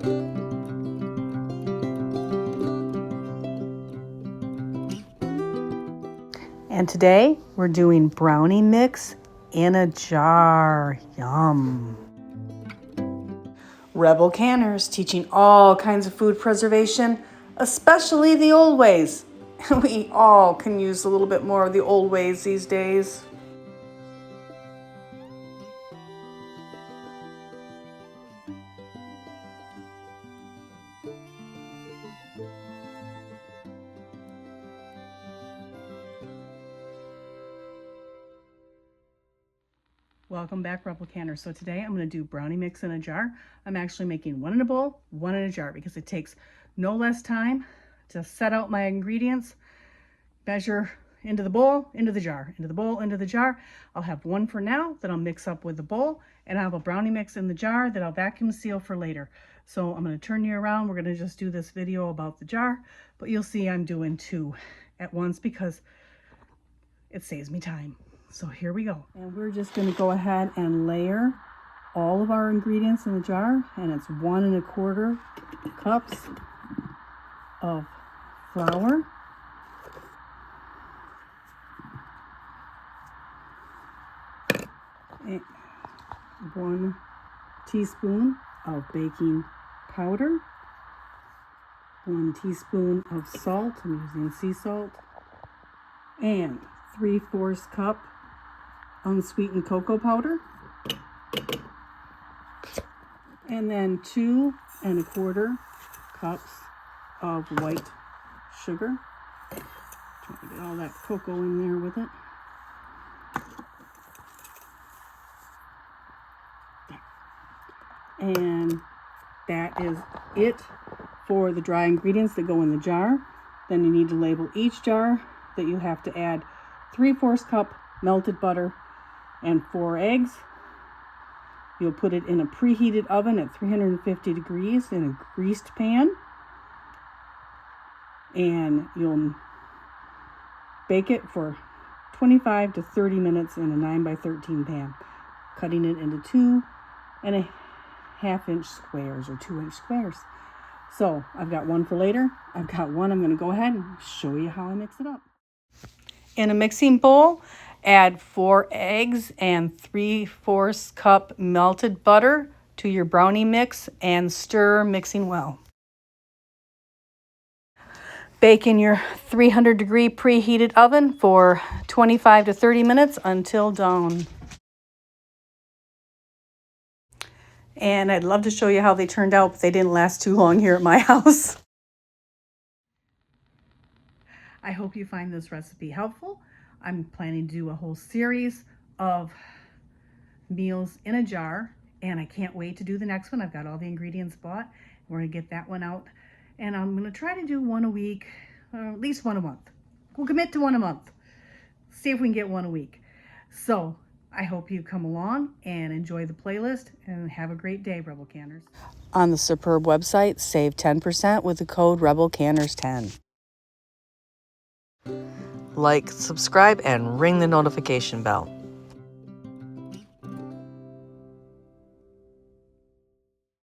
And today we're doing brownie mix in a jar. Yum. Rebel Canners teaching all kinds of food preservation, especially the old ways. We all can use a little bit more of the old ways these days. Welcome back, Rebel Canners. So today I'm going to do brownie mix in a jar. I'm actually making one in a bowl, one in a jar, because it takes no less time to set out my ingredients, measure into the bowl, into the jar, into the bowl, into the jar. I'll have one for now that I'll mix up with the bowl, and I have a brownie mix in the jar that I'll vacuum seal for later. So I'm going to turn you around. We're going to just do this video about the jar, but you'll see I'm doing two at once because it saves me time. So here we go. And we're just going to go ahead and layer all of our ingredients in the jar, and it's 1 1/4 cups of flour, and 1 teaspoon of baking powder, 1 teaspoon of salt, I'm using sea salt, and 3/4 cup unsweetened cocoa powder, and then 2 1/4 cups of white sugar. Trying to get all that cocoa in there with it. And that is it for the dry ingredients that go in the jar. Then you need to label each jar that you have to add 3/4 cup melted butter and 4 eggs. You'll put it in a preheated oven at 350 degrees in a greased pan. And you'll bake it for 25 to 30 minutes in a 9x13 pan, cutting it into 2 1/2 squares or 2 squares. So I've got one for later. I've got one. I'm going to go ahead and show you how I mix it up. In a mixing bowl, add 4 eggs and 3/4 cup melted butter to your brownie mix and stir, mixing well. Bake in your 300-degree preheated oven for 25 to 30 minutes until done. And I'd love to show you how they turned out, but they didn't last too long here at my house. I hope you find this recipe helpful. I'm planning to do a whole series of meals in a jar, and I can't wait to do the next one. I've got all the ingredients bought. We're going to get that one out, and I'm going to try to do one a week, at least one a month. We'll commit to one a month. See if we can get one a week. So I hope you come along and enjoy the playlist, and have a great day, Rebel Canners. On the superb website, save 10% with the code RebelCanners10. Like, subscribe, and ring the notification bell.